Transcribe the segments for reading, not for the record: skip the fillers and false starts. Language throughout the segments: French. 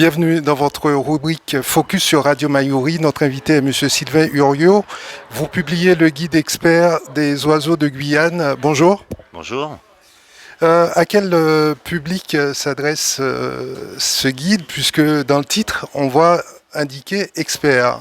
Bienvenue dans votre rubrique Focus sur Radio Mayuri. Notre invité est M. Sylvain Uriot. Vous publiez le guide expert des oiseaux de Guyane. Bonjour. Bonjour. À quel public s'adresse ce guide, puisque dans le titre, on voit indiquer expert.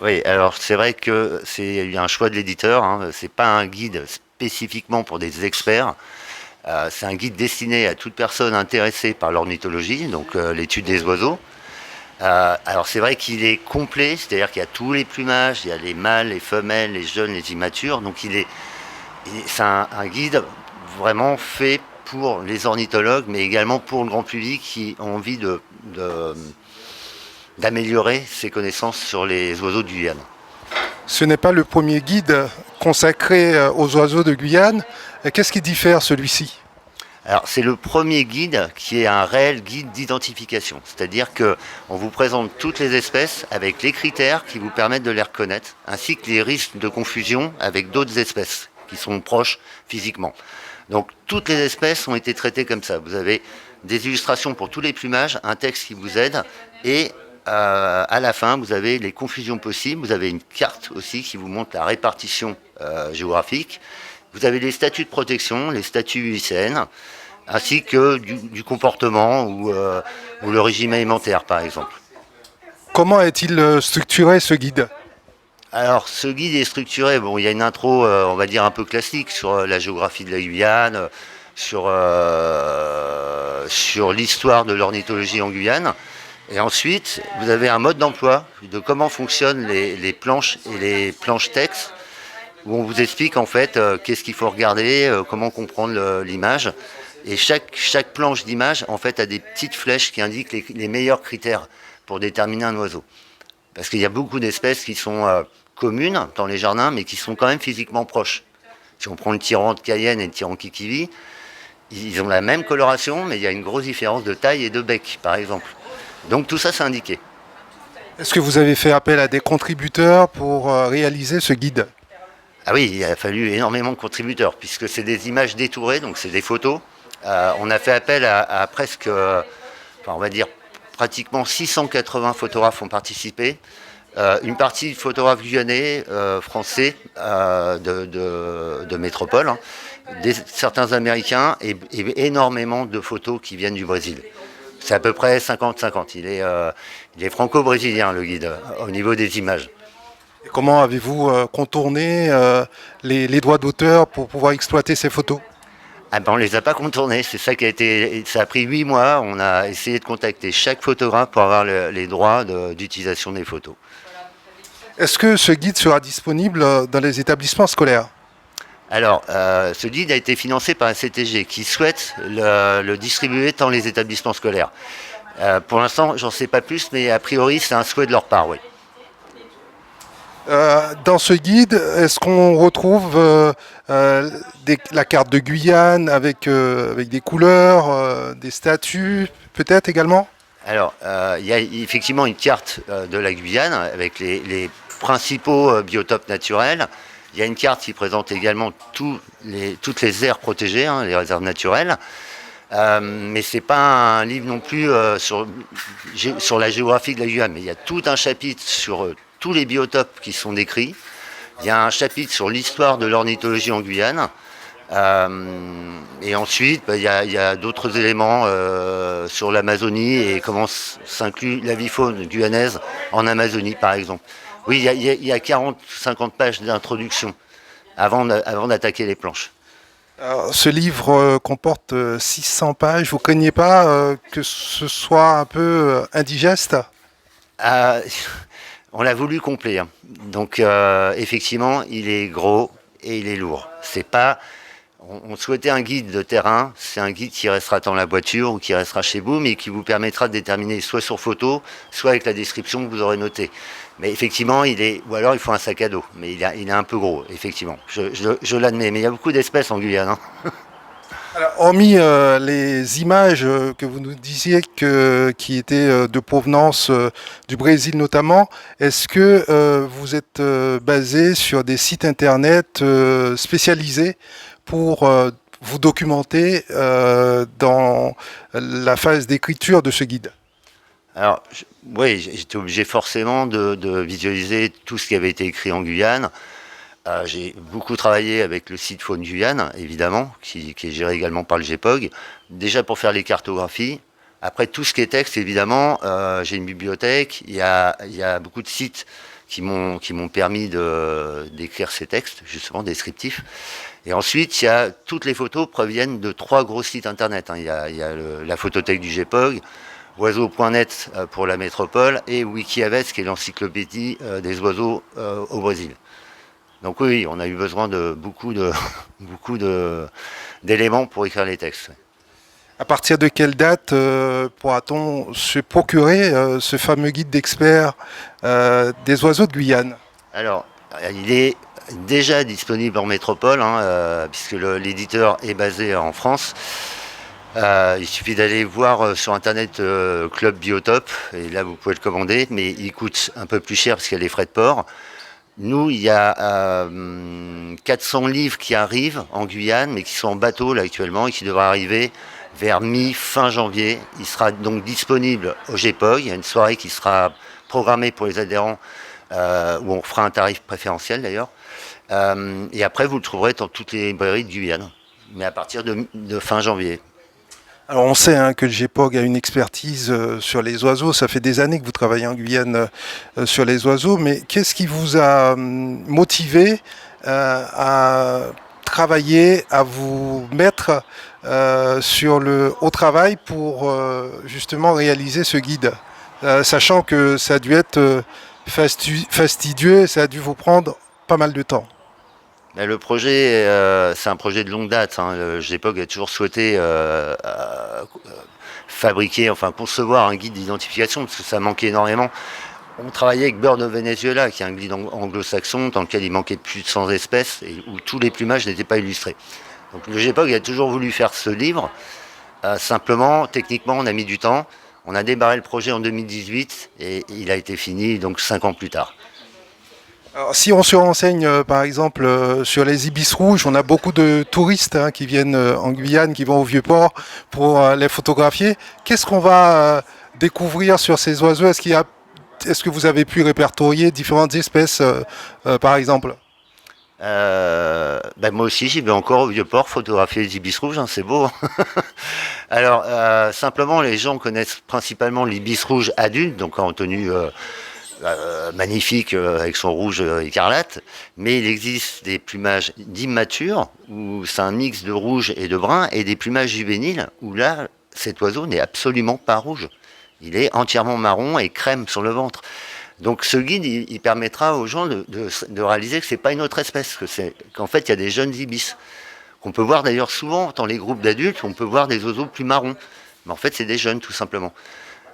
Oui, alors c'est vrai que c'est un choix de l'éditeur. C'est pas un guide spécifiquement pour des experts. C'est un guide destiné à toute personne intéressée par l'ornithologie, donc l'étude des oiseaux. Alors c'est vrai qu'il est complet, c'est-à-dire qu'il y a tous les plumages, il y a les mâles, les femelles, les jeunes, les immatures. Donc c'est un guide vraiment fait pour les ornithologues, mais également pour le grand public qui ont envie d'améliorer ses connaissances sur les oiseaux de Guyane. Ce n'est pas le premier guide consacré aux oiseaux de Guyane. Qu'est-ce qui diffère celui-ci ? Alors c'est le premier guide qui est un réel guide d'identification, c'est-à-dire qu'on vous présente toutes les espèces avec les critères qui vous permettent de les reconnaître, ainsi que les risques de confusion avec d'autres espèces qui sont proches physiquement. Donc toutes les espèces ont été traitées comme ça. Vous avez des illustrations pour tous les plumages, un texte qui vous aide, et à la fin vous avez les confusions possibles. Vous avez une carte aussi qui vous montre la répartition géographique. Vous avez les statuts de protection, les statuts UICN, ainsi que du comportement ou le régime alimentaire, par exemple. Comment est-il structuré, ce guide ? Alors, ce guide est structuré. Bon, il y a une intro, on va dire, un peu classique sur la géographie de la Guyane, sur l'histoire de l'ornithologie en Guyane. Et ensuite, vous avez un mode d'emploi de comment fonctionnent les planches et les planches textes, où on vous explique en fait qu'est-ce qu'il faut regarder, comment comprendre l'image. Et chaque planche d'image en fait a des petites flèches qui indiquent les meilleurs critères pour déterminer un oiseau. Parce qu'il y a beaucoup d'espèces qui sont communes dans les jardins, mais qui sont quand même physiquement proches. Si on prend le tyran de Cayenne et le tyran kikivi, ils ont la même coloration, mais il y a une grosse différence de taille et de bec, par exemple. Donc tout ça, c'est indiqué. Est-ce que vous avez fait appel à des contributeurs pour réaliser ce guide ? Ah oui, il a fallu énormément de contributeurs, puisque c'est des images détourées, donc c'est des photos. On a fait appel à presque, on va dire, pratiquement 680 photographes ont participé. Une partie photographes guyanais, français, de métropole, certains Américains et énormément de photos qui viennent du Brésil. C'est à peu près 50-50. Il est franco-brésilien, le guide, au niveau des images. Et comment avez-vous contourné les droits d'auteur pour pouvoir exploiter ces photos ? Ah ben on les a pas contournés, c'est ça qui a été. Ça a pris 8 mois. On a essayé de contacter chaque photographe pour avoir les droits d'utilisation des photos. Est-ce que ce guide sera disponible dans les établissements scolaires ? Alors, ce guide a été financé par la CTG qui souhaite le distribuer dans les établissements scolaires. Pour l'instant, j'en sais pas plus, mais a priori, c'est un souhait de leur part, oui. Dans ce guide, est-ce qu'on retrouve la carte de Guyane avec des couleurs, des statuts, peut-être également ? Alors, il y a effectivement une carte de la Guyane avec les principaux biotopes naturels. Il y a une carte qui présente également toutes les aires protégées, les réserves naturelles. Mais ce n'est pas un livre non plus sur la géographie de la Guyane. Mais il y a tout un chapitre sur tous les biotopes qui sont décrits. Il y a un chapitre sur l'histoire de l'ornithologie en Guyane. Et ensuite, il y a d'autres éléments sur l'Amazonie et comment s'inclut la vie faune guyanaise en Amazonie, par exemple. Oui, il y a 40-50 pages d'introduction avant d'attaquer les planches. Alors, ce livre comporte 600 pages. Vous ne craignez pas que ce soit un peu indigeste ? On l'a voulu complet. Donc, effectivement, il est gros et il est lourd. C'est pas... On souhaitait un guide de terrain, c'est un guide qui restera dans la voiture ou qui restera chez vous, mais qui vous permettra de déterminer soit sur photo, soit avec la description que vous aurez notée. Mais effectivement, ou alors il faut un sac à dos, mais il est un peu gros, effectivement. Je l'admets, mais il y a beaucoup d'espèces en Guyane. Alors, hormis les images que vous nous disiez qui étaient de provenance du Brésil notamment, est-ce que vous êtes basé sur des sites internet spécialisés pour vous documenter dans la phase d'écriture de ce guide ? Alors, oui, j'étais obligé forcément de visualiser tout ce qui avait été écrit en Guyane. J'ai beaucoup travaillé avec le site Faune Guyane, évidemment, qui est géré également par le GEPOG, déjà pour faire les cartographies. Après, tout ce qui est texte, évidemment, j'ai une bibliothèque, il y a beaucoup de sites qui m'ont permis d'écrire ces textes, justement descriptifs. Et ensuite, toutes les photos proviennent de 3 gros sites internet, hein. Il y a la photothèque du GEPOG, oiseaux.net pour la métropole et Wikiaves qui est l'encyclopédie des oiseaux au Brésil. Donc oui, on a eu besoin de beaucoup d'éléments pour écrire les textes. À partir de quelle date pourra-t-on se procurer ce fameux guide d'experts des oiseaux de Guyane? Alors, il est déjà disponible en métropole, hein, puisque l'éditeur est basé en France. Il suffit d'aller voir sur internet Club Biotop, et là vous pouvez le commander, mais il coûte un peu plus cher parce qu'il y a les frais de port. Nous, il y a 400 livres qui arrivent en Guyane, mais qui sont en bateau là actuellement et qui devraient arriver vers mi-fin janvier. Il sera donc disponible au GEPOG. Il y a une soirée qui sera programmée pour les adhérents, où on fera un tarif préférentiel d'ailleurs. Et après, vous le trouverez dans toutes les librairies de Guyane, mais à partir de fin janvier. Alors on sait hein, que le GEPOG a une expertise sur les oiseaux. Ça fait des années que vous travaillez en Guyane sur les oiseaux, mais qu'est-ce qui vous a motivé à travailler, à vous mettre au travail pour justement réaliser ce guide, sachant que ça a dû être fastidieux, ça a dû vous prendre pas mal de temps. Mais le projet, c'est un projet de longue date, hein. Le GEPOG a toujours souhaité fabriquer, enfin concevoir un guide d'identification, parce que ça manquait énormément. On travaillait avec Bird of Venezuela, qui est un guide anglo-saxon, dans lequel il manquait plus de 100 espèces, et où tous les plumages n'étaient pas illustrés. Donc le GEPOG a toujours voulu faire ce livre. Simplement, techniquement, on a mis du temps. On a démarré le projet en 2018 et il a été fini donc 5 ans plus tard. Alors, si on se renseigne, par exemple, sur les ibis rouges, on a beaucoup de touristes hein, qui viennent en Guyane, qui vont au Vieux-Port pour les photographier. Qu'est-ce qu'on va découvrir sur ces oiseaux? Est-ce que vous avez pu répertorier différentes espèces, par exemple? Moi aussi, j'y vais encore au Vieux-Port photographier les ibis rouges, hein, c'est beau. Alors, simplement, les gens connaissent principalement l'ibis rouge adulte, donc en tenue magnifique avec son rouge écarlate, mais il existe des plumages d'immatures où c'est un mix de rouge et de brun, et des plumages juvéniles où là, cet oiseau n'est absolument pas rouge. Il est entièrement marron et crème sur le ventre. Donc ce guide, il permettra aux gens de réaliser que c'est pas une autre espèce, qu'en fait il y a des jeunes ibis qu'on peut voir d'ailleurs souvent dans les groupes d'adultes. On peut voir des oiseaux plus marrons, mais en fait c'est des jeunes tout simplement.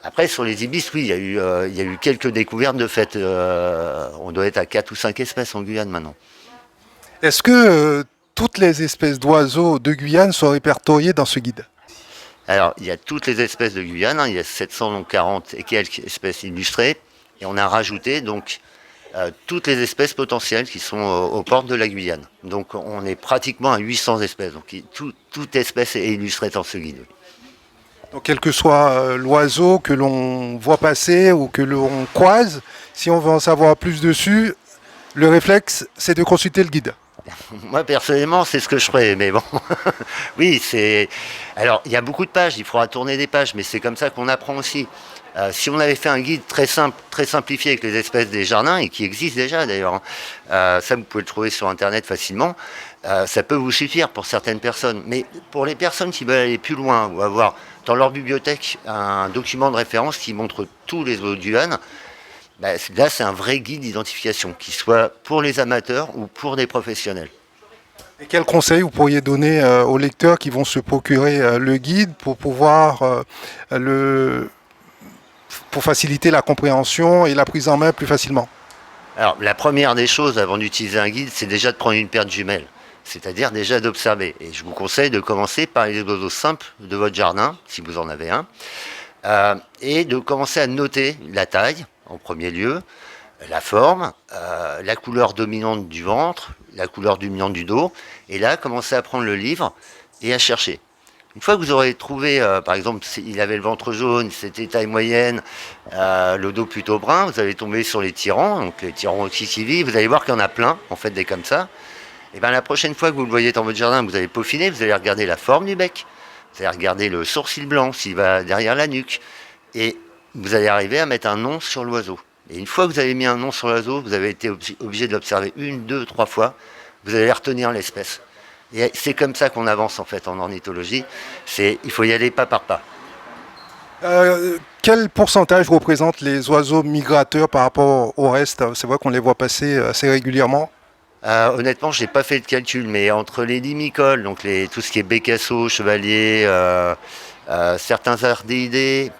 Après, sur les ibis, oui, il y a eu quelques découvertes de fait. On doit être à 4 ou 5 espèces en Guyane maintenant. Est-ce que toutes les espèces d'oiseaux de Guyane sont répertoriées dans ce guide? Alors, il y a toutes les espèces de Guyane, hein, il y a 740 et quelques espèces illustrées, et on a rajouté donc toutes les espèces potentielles qui sont aux portes de la Guyane. Donc, on est pratiquement à 800 espèces. Donc, toute espèce est illustrée dans ce guide. Donc, quel que soit l'oiseau que l'on voit passer ou que l'on croise, si on veut en savoir plus dessus, le réflexe, c'est de consulter le guide. Moi, personnellement, c'est ce que je ferais, mais bon. Oui, c'est. Alors, il y a beaucoup de pages, il faudra tourner des pages, mais c'est comme ça qu'on apprend aussi. Si on avait fait un guide très simple, très simplifié avec les espèces des jardins, et qui existe déjà d'ailleurs, hein, ça vous pouvez le trouver sur Internet facilement, ça peut vous suffire pour certaines personnes. Mais pour les personnes qui veulent aller plus loin ou avoir dans leur bibliothèque un document de référence qui montre tous les oiseaux de Guyane, là c'est un vrai guide d'identification, qui soit pour les amateurs ou pour des professionnels. Et quels conseils vous pourriez donner aux lecteurs qui vont se procurer le guide pour pouvoir pour faciliter la compréhension et la prise en main plus facilement? Alors, la première des choses avant d'utiliser un guide, c'est déjà de prendre une paire de jumelles, c'est-à-dire déjà d'observer. Et je vous conseille de commencer par les oiseaux simples de votre jardin, si vous en avez un, et de commencer à noter la taille, en premier lieu, la forme, la couleur dominante du ventre, la couleur dominante du dos, et là, commencer à prendre le livre et à chercher. Une fois que vous aurez trouvé, par exemple, il avait le ventre jaune, c'était taille moyenne, le dos plutôt brun, vous allez tomber sur les tyrans, donc les tyrans oxycivi, vous allez voir qu'il y en a plein, en fait, des comme ça. Et bien la prochaine fois que vous le voyez dans votre jardin, vous allez peaufiner, vous allez regarder la forme du bec, vous allez regarder le sourcil blanc, s'il va derrière la nuque, et vous allez arriver à mettre un nom sur l'oiseau. Et une fois que vous avez mis un nom sur l'oiseau, vous avez été obligé de l'observer une, deux, trois fois, vous allez retenir l'espèce. Et c'est comme ça qu'on avance en fait en ornithologie. Il faut y aller pas par pas. Quel pourcentage représentent les oiseaux migrateurs par rapport au reste? C'est vrai qu'on les voit passer assez régulièrement. Honnêtement, je n'ai pas fait de calcul, mais entre les limicoles, donc tout ce qui est bécasseaux, chevaliers, certains ardéidés,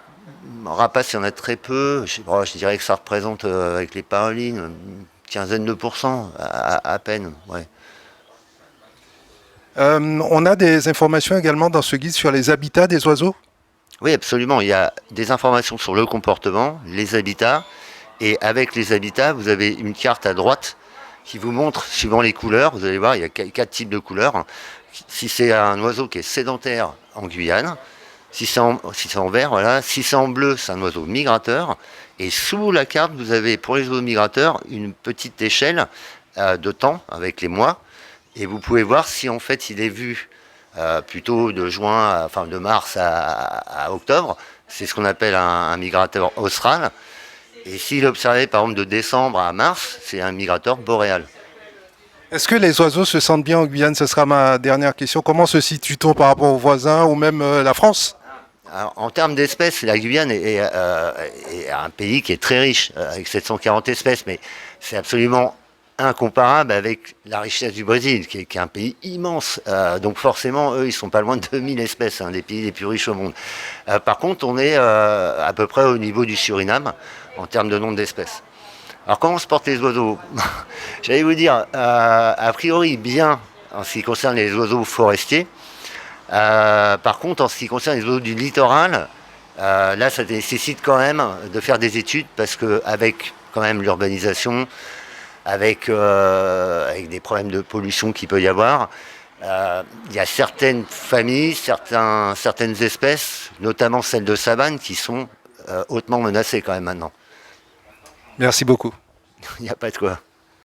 rapaces, il y en a très peu. Je dirais que ça représente, avec les parolines, une quinzaine de pourcents, à peine. Ouais. On a des informations également dans ce guide sur les habitats des oiseaux. Oui, absolument. Il y a des informations sur le comportement, les habitats, et avec les habitats, vous avez une carte à droite qui vous montre, suivant les couleurs, vous allez voir, il y a 4 types de couleurs. Si c'est un oiseau qui est sédentaire en Guyane, si c'est en vert, voilà. Si c'est en bleu, c'est un oiseau migrateur. Et sous la carte, vous avez pour les oiseaux migrateurs une petite échelle de temps avec les mois. Et vous pouvez voir si en fait il est vu plutôt de mars à octobre. C'est ce qu'on appelle un migrateur austral. Et s'il est observé par exemple de décembre à mars, c'est un migrateur boréal. Est-ce que les oiseaux se sentent bien en Guyane? Ce sera ma dernière question. Comment se situe-t-on par rapport aux voisins ou même la France? Alors, en termes d'espèces, la Guyane est un pays qui est très riche, avec 740 espèces, mais c'est absolument incomparable avec la richesse du Brésil, qui est un pays immense. Donc forcément, eux, ils sont pas loin de 2000 espèces, un des pays les plus riches au monde. Par contre, on est à peu près au niveau du Suriname en termes de nombre d'espèces. Alors comment se portent les oiseaux? J'allais vous dire, a priori bien en ce qui concerne les oiseaux forestiers. Par contre, en ce qui concerne les oiseaux du littoral, là, ça nécessite quand même de faire des études parce qu'avec quand même l'urbanisation, avec des problèmes de pollution qu'il peut y avoir, il y a certaines familles, certaines espèces, notamment celles de savane, qui sont hautement menacées quand même maintenant. Merci beaucoup. Il n'y a pas de quoi.